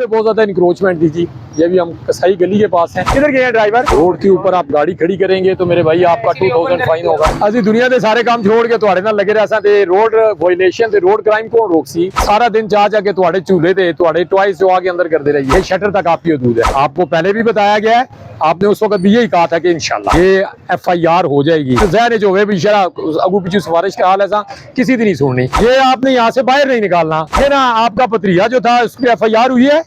पे बहुत ज्यादा इंक्रोचमेंट थी जी। ये भी हम कसाई गली के पास हैं। किधर गए हैं ड्राइवर? रोड के ऊपर आप गाड़ी खड़ी करेंगे तो मेरे भाई आपका 2000 फाइन होगा। असि दुनिया के सारे काम छोड़ के तुहाडे नाल लगे रहा ते रोड वायलेशन ते रोड क्राइम कौन रोक सी? सारा दिन चाह के तुहाडे झूले ते तुहाडे टॉयज जो आगे अंदर करते रहिए। शटर तक आपकी हदूद है। आपको पहले भी बताया गया है, आपने उस वक्त भी यही कहा था कि इंशाल्लाह ये FIR हो जाएगी। तो जहर जो है भी शरा अगू पीछे सिफारिश का हाल ऐसा किसी दिन नहीं सुननी। ये आपने यहाँ से बाहर नहीं निकालना है ना। आपका पत्रिया जो था उस पर FIR हुई है,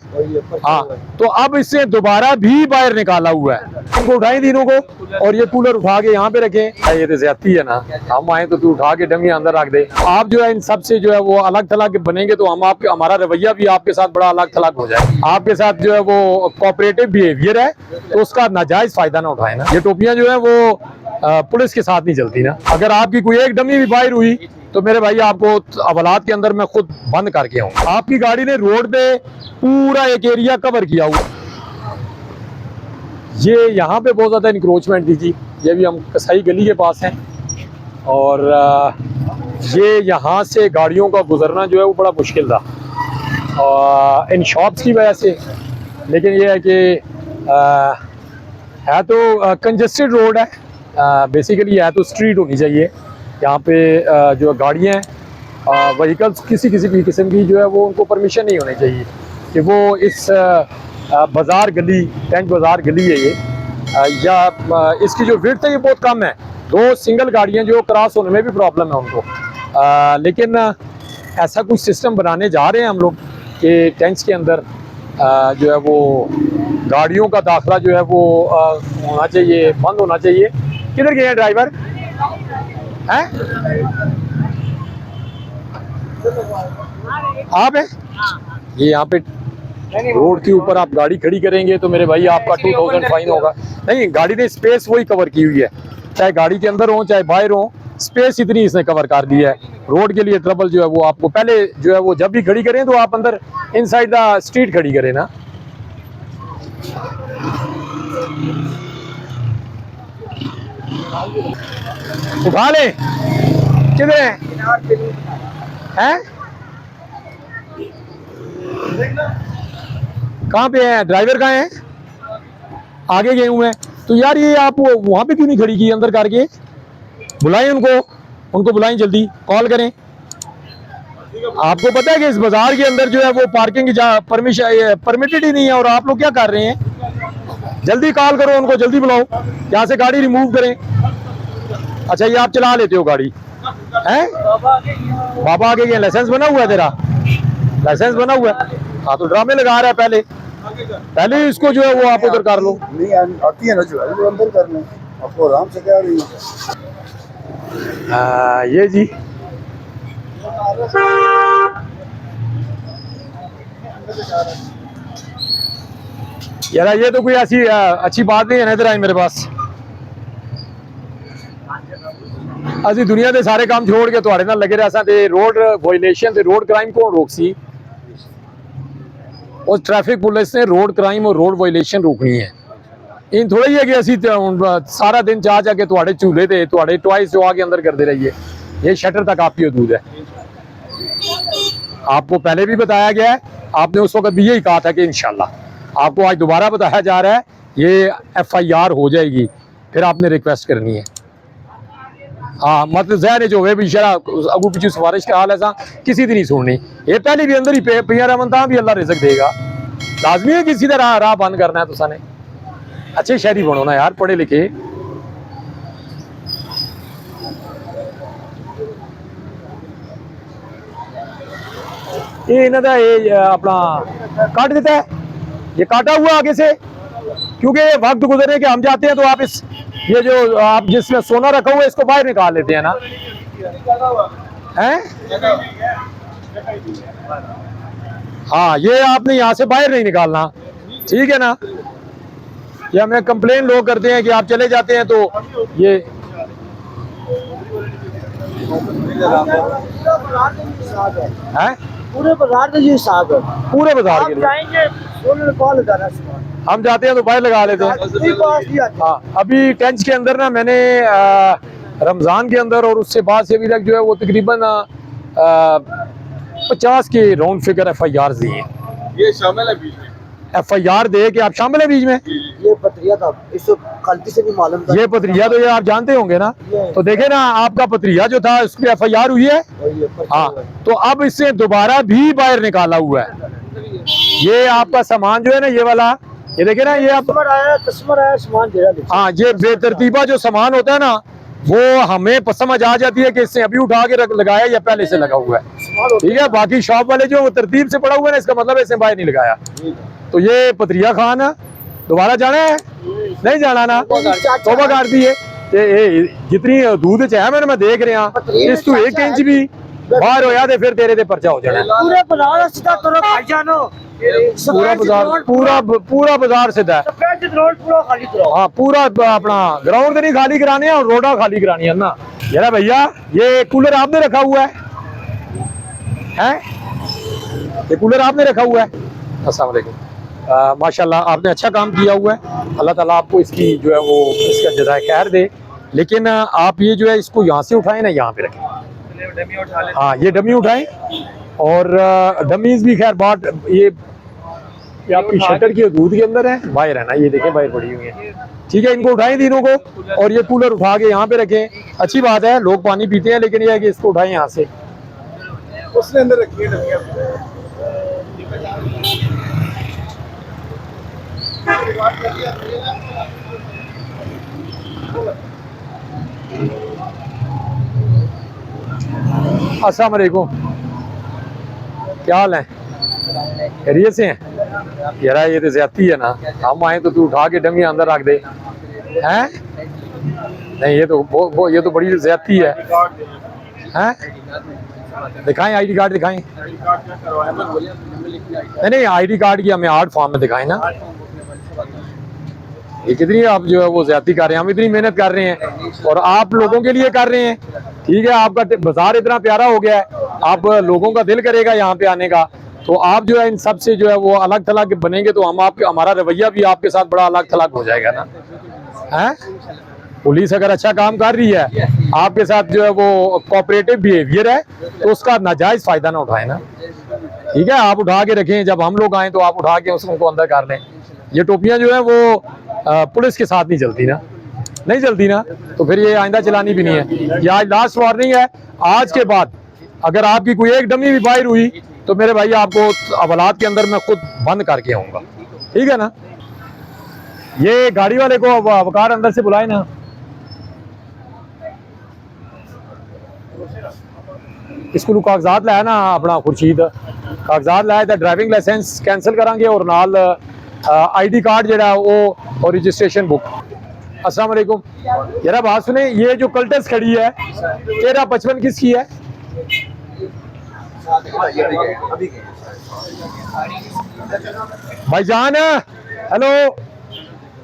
हाँ, तो अब इससे दोबारा भी बाहर निकाला हुआ है। इनको उठाएं तीनों को और ये कूलर उठा के यहाँ पे रखें। ये तो ज्यादती है ना, हम आए तो तू उठा के डमी अंदर रख दे। आप जो है इन सब से जो है वो अलग थलग बनेंगे तो हम आपके हमारा रवैया भी आपके साथ बड़ा अलग थलग हो जाए। आपके साथ जो है वो कोऑपरेटिव बिहेवियर है तो उसका नाजायज फायदा ना उठाए ना। ये टोपियां जो है वो पुलिस के साथ नहीं चलती ना। अगर आपकी कोई एक डमी भी बाहर हुई तो मेरे भाई आपको अवलाद के अंदर मैं खुद बंद करके आऊँ। आपकी गाड़ी ने रोड पे पूरा एक एरिया कवर किया हुआ। ये यहाँ पे बहुत ज़्यादा इंक्रोचमेंट थी जी। ये भी हम कसाई गली के पास हैं और ये यहाँ से गाड़ियों का गुजरना जो है वो बड़ा मुश्किल था इन शॉप्स की वजह से। लेकिन ये है कि है तो कंजेस्टेड रोड है, बेसिकली है तो स्ट्रीट होनी चाहिए। यहाँ पे जो गाड़ियाँ हैं व्हीकल्स किसी भी किस्म की जो है वो उनको परमिशन नहीं होनी चाहिए कि वो इस बाज़ार गली टेंट बाज़ार गली है ये या इसकी जो विड्थ है ये बहुत कम है। दो सिंगल गाड़ियाँ जो क्रॉस होने में भी प्रॉब्लम है उनको। लेकिन ऐसा कुछ सिस्टम बनाने जा रहे हैं हम लोग कि टेंट्स के अंदर जो है वो गाड़ियों का दाखिला जो है वो होना चाहिए, बंद होना चाहिए। किधर गए हैं ड्राइवर हैं? आप हैं? ये यहाँ पे रोड के ऊपर आप गाड़ी खड़ी करेंगे तो मेरे भाई आपका 2000 फाइन होगा। नहीं, गाड़ी ने स्पेस वही कवर की हुई है, चाहे गाड़ी के अंदर हो चाहे बाहर हो, स्पेस इतनी इसने कवर कर दी है। रोड के लिए ट्रबल जो है वो आपको पहले जो है वो जब भी खड़ी करें तो आप अंदर इनसाइड द स्ट्रीट खड़ी करें ना। उठा ले। किधर हैं? कहाँ पे है ड्राइवर? कहाँ है? आगे गए हुए हैं तो यार ये आप वहां पे क्यों नहीं खड़ी की अंदर करके? बुलाएं उनको बुलाएं, जल्दी कॉल करें। आपको पता है कि इस बाजार के अंदर जो है वो पार्किंग परमिशन परमिटेड ही नहीं है और आप लोग क्या कर रहे हैं? जल्दी कॉल करो उनको, जल्दी बुलाओ, यहाँ से गाड़ी रिमूव करें। अच्छा, ये आप चला लेते हो गाड़ी हैं? बाबा आगे गए। लाइसेंस बना हुआ है तेरा? लाइसेंस बना हुआ है? हाँ, तो ड्रामे लगा रहा है। पहले इसको जो है वो आप उधर कर लो। नहीं आती है ना जो है वो अंदर करना, आपको आराम से कह रही है। ये जी यार ये तो कोई ऐसी अच्छी बात नहीं है ना। इधर आए मेरे पास। असि दुनिया के सारे काम छोड़ के तुहाडे नाल लगे रहा ते रोड वायलेशन ते रोड क्राइम कौन रोक सी? उस ट्रैफिक पुलिस ने रोड क्राइम और रोड वायलेशन रोकनी है। इन थोड़ा ही है कि असी सारा दिन चाह के तुहाडे झूले ते तुहाडे टॉयज जो आगे अंदर करते रहिए। ये शटर तक आपकी हदूद है। आपको पहले भी बताया गया है, आपने उस वक्त भी यही कहा था कि इंशाल्लाह। आपको आज दोबारा बताया जा रहा है ये FIR हो जाएगी, फिर आपने रिक्वेस्ट करनी है। हाँ, मतलब जहर जो है भी शरा अगू पीछे सिफारिश का हाल ऐसा किसी दिन नहीं सुननी। ये पहले भी अंदर ही पिया रमन था भी अल्लाह रिज़्क देगा। लाजमी है किसी तरह राह बंद करना है। तो साने अच्छे शहरी बनो ना यार, पढ़े लिखे। ये इन्हों का ये अपना काट देता है, ये काटा हुआ आगे से, क्योंकि वक्त गुजरने के हम जाते हैं तो आप इस ये जो आप जिसमें सोना रखा हुआ है इसको बाहर निकाल लेते हैं ना हैं? हाँ, ये आपने यहाँ से बाहर नहीं निकालना, ठीक है ना। या हमें कंप्लेन लोग करते हैं कि आप चले जाते हैं तो ये है पूरे बाजार में जी साहब है। पूरे बाजार के लिए हम जाते हैं तो बाहर लगा लेते हैं। हाँ, अभी टेंच के अंदर ना मैंने रमज़ान के अंदर और उससे बाद से अभी तक जो है वो तकरीबन 50 के राउंड फिगर FIR दी है। ये शामिल है बीच में। FIR दे के आप शामिल है बीच में? ये पत्रिया था, इसको गलती से नहीं मालूम था। ये पत्रिया तो ये आप जानते होंगे ना, तो देखे ना आपका पत्रिया जो था उस पर FIR हुई है। हाँ, तो अब इससे दोबारा भी बाहर निकाला हुआ है। ये आपका सामान जो है ना, ये वाला, ये देखे ना, ये आप कस्टमर आया सामान दे रहा। हाँ, ये बेतरतीबा जो सामान होता है ना, वो हमें समझ आ जाती है कि इससे अभी उठा के लगाया या पहले से लगा हुआ है। ठीक है, बाकी शॉप वाले जो तरतीब से पड़ा हुआ है ना, इसका मतलब इसने बाहर नहीं लगाया। तो ये पत्रिया खान है, दोबारा जाना है? नहीं जाना ना, तोबा कर दी है। जितनी दूध चाहे मैंने, मैं देख रहा इस तू 1 इंच भी बाहर हो जाते फिर तेरे ते पर्चा हो जाना। पूरे बाजार सीधा तोरो भाई जानो, पूरा बाजार, पूरा बाजार सीधा है। सफेद रोड पूरा खाली करो। हाँ, पूरा अपना ग्राउंड नहीं खाली कराने हैं और रोडा खाली करानी है ना। यार भैया, ये कूलर आपने रखा हुआ है? ये कूलर आपने रखा हुआ है? अस्सलाम वालेकुम। माशाल्लाह आपने अच्छा काम किया हुआ है, अल्लाह ताला आपको इसकी जो है वो इसका जज़ाए खैर दे। लेकिन आप ये जो है इसको यहाँ से उठाएं ना, यहाँ पे रखें। हाँ, ये डमी उठाएं, और डमीज भी खैर बाट ये आपकी शटर की दूध के अंदर है, बाहर है ना, ये देखें बाहर पड़ी हुई है। ठीक है, इनको उठाएं तीनों को, और ये कूलर उठा के यहाँ पे रखें। अच्छी बात है, लोग पानी पीते हैं, लेकिन ये है कि इसको उठाएं यहाँ से, उसने अंदर रखी है। अस्सलाम वालेकुम, क्या हाल है? खैरियत से हैं? यार ये तो ज्यादती है ना, हम आए तो तू उठा के डमी अंदर रख दे हैं? नहीं, ये तो बड़ी ज्यादती है। हैं? दिखाएं ID कार्ड, दिखाएं। नहीं, ID कार्ड की हमें आर्ट फॉर्म में दिखाएं ना। ये कितनी आप जो है वो ज्यादती कर रहे हैं, हम इतनी मेहनत कर रहे हैं और आप लोगों के लिए कर रहे हैं। ठीक है, आपका बाजार इतना प्यारा हो गया है, आप लोगों का दिल करेगा यहाँ पे आने का, तो आप जो है इन सब से जो है वो अलग थलग बनेंगे, तो हमारा रवैया भी आपके साथ बड़ा अलग थलग हो जाएगा ना। हैं? पुलिस अगर अच्छा काम कर रही है, आपके साथ जो है वो कोऑपरेटिव बिहेवियर है, तो उसका नाजायज फायदा ना उठाए ना। ठीक है, आप उठा के रखें, जब हम लोग आए तो आप उठा के उनको अंदर कर लें। ये टोपियां जो है वो पुलिस के साथ नहीं चलती ना, नहीं चलती ना, तो फिर ये आइंदा चलानी भी नहीं है। ये आज लास्ट वार्निंग है, आज के बाद अगर आपकी कोई एक डमी भी बाहर हुई तो मेरे भाई आपको अवलाद के अंदर मैं खुद बंद करके आऊंगा। ठीक है ना? ये गाड़ी वाले को वकार अंदर से बुलाए ना। इसको कागजात लाया ना अपना, खुर्शीद कागजात लाया था, ड्राइविंग लाइसेंस कैंसिल करांगे और नाल ID कार्ड जरा वो और रजिस्ट्रेशन बुक। अस्सलाम वालेकुम। यार बात सुने, ये जो कल्टस खड़ी है 1355 किसकी है? भाईजान हेलो,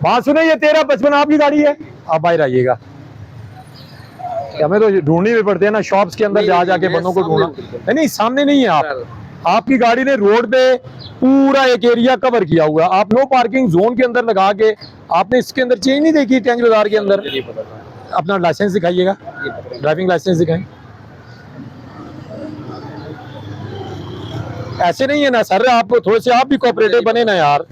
बात सुने, ये 1355 आपकी गाड़ी है? आप बाहर आइएगा, हमें तो ढूंढनी भी पड़ती है ना, शॉप्स के अंदर जा जाके बंदों को ढूंढना। नहीं, सामने नहीं है आपकी गाड़ी ने रोड पे पूरा एक एरिया कवर किया हुआ है। आप नो पार्किंग जोन के अंदर लगा के आपने इसके अंदर चेंज नहीं देखी टेंज बाजार के अंदर। अपना लाइसेंस दिखाइएगा, ड्राइविंग लाइसेंस दिखाएं। ऐसे नहीं है ना सर, आप थोड़े से आप भी कोऑपरेटिव बने ना यार।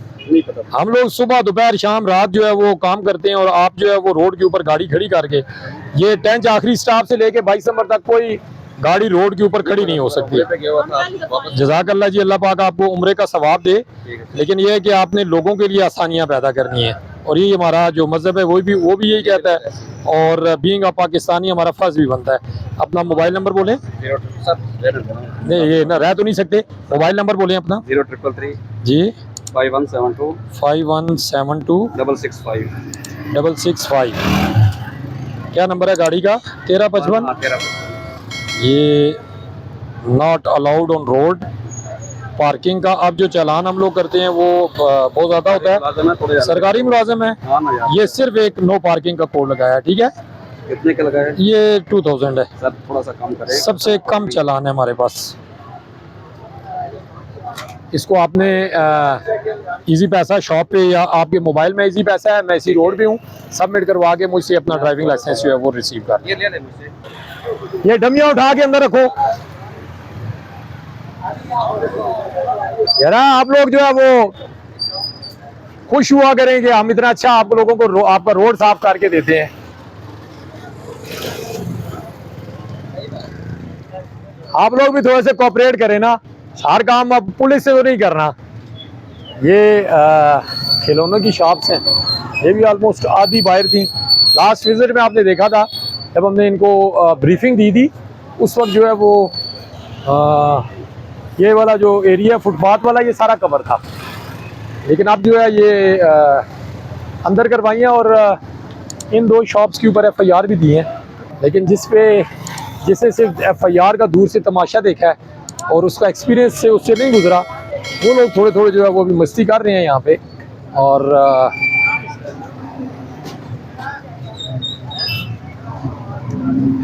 हम लोग सुबह दोपहर शाम रात जो है वो काम करते हैं, और आप जो है वो रोड के ऊपर गाड़ी खड़ी करके, ये टेंच आखिरी स्टॉप से लेके 22 नंबर तक कोई गाड़ी रोड के ऊपर खड़ी नहीं हो सकती। जज़ाकल्लाह जी, अल्लाह पाक आपको उम्रे का सवाब दे। लेकिन यह है कि आपने लोगों के लिए आसानियां पैदा करनी है, और ये हमारा जो मजहब है वो भी यही कहता है, और बीइंग अ पाकिस्तानी हमारा फर्ज भी बनता है। अपना मोबाइल नंबर बोलें। नहीं, ये ना रह तो नहीं सकते, मोबाइल नंबर बोलें अपना। 0333 जी 5172 5172 665। क्या नंबर है गाड़ी का? 1355। ये not allowed on road. Parking का अब जो चालान हम लोग करते हैं वो बहुत ज़्यादा होता है, सरकारी मुलाजिम है। ये सिर्फ एक नो पार्किंग का कोड लगाया है। ठीक है, कितने का लगाया? ये 2000 है सर, थोड़ा सा कम करें। सबसे कम चालान है हमारे पास। इसको आपने इजी पैसा शॉप पे या आपके मोबाइल में इजी पैसा है, मैं इसी रोड पे हूँ, सबमिट करवा के मुझसे अपना ड्राइविंग लाइसेंस जो है वो रिसीव कर। ये ले ले मुझसे। ये डमियाँ उठा के अंदर रखो यार। आप लोग जो है वो खुश हुआ करें कि हम इतना अच्छा आप लोगों को आपका रोड साफ करके देते हैं। आप लोग भी थोड़े से कोऑपरेट करें ना, हर काम अब पुलिस से तो नहीं करना। ये खिलौनों की शॉप्स हैं, ये भी ऑलमोस्ट आधी बाहर थी। लास्ट विजिट में आपने देखा था जब हमने इनको ब्रीफिंग दी थी, उस वक्त जो है वो ये वाला जो एरिया फुटपाथ वाला ये सारा कवर था, लेकिन अब जो है ये अंदर करवाइयाँ और इन 2 शॉप्स के ऊपर FIR भी दी हैं। लेकिन जिसने सिर्फ FIR का दूर से तमाशा देखा है और उसका एक्सपीरियंस से उससे नहीं गुजरा, वो लोग थोड़े थोड़े जो है वो भी मस्ती कर रहे हैं यहाँ पे। और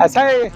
ऐसा है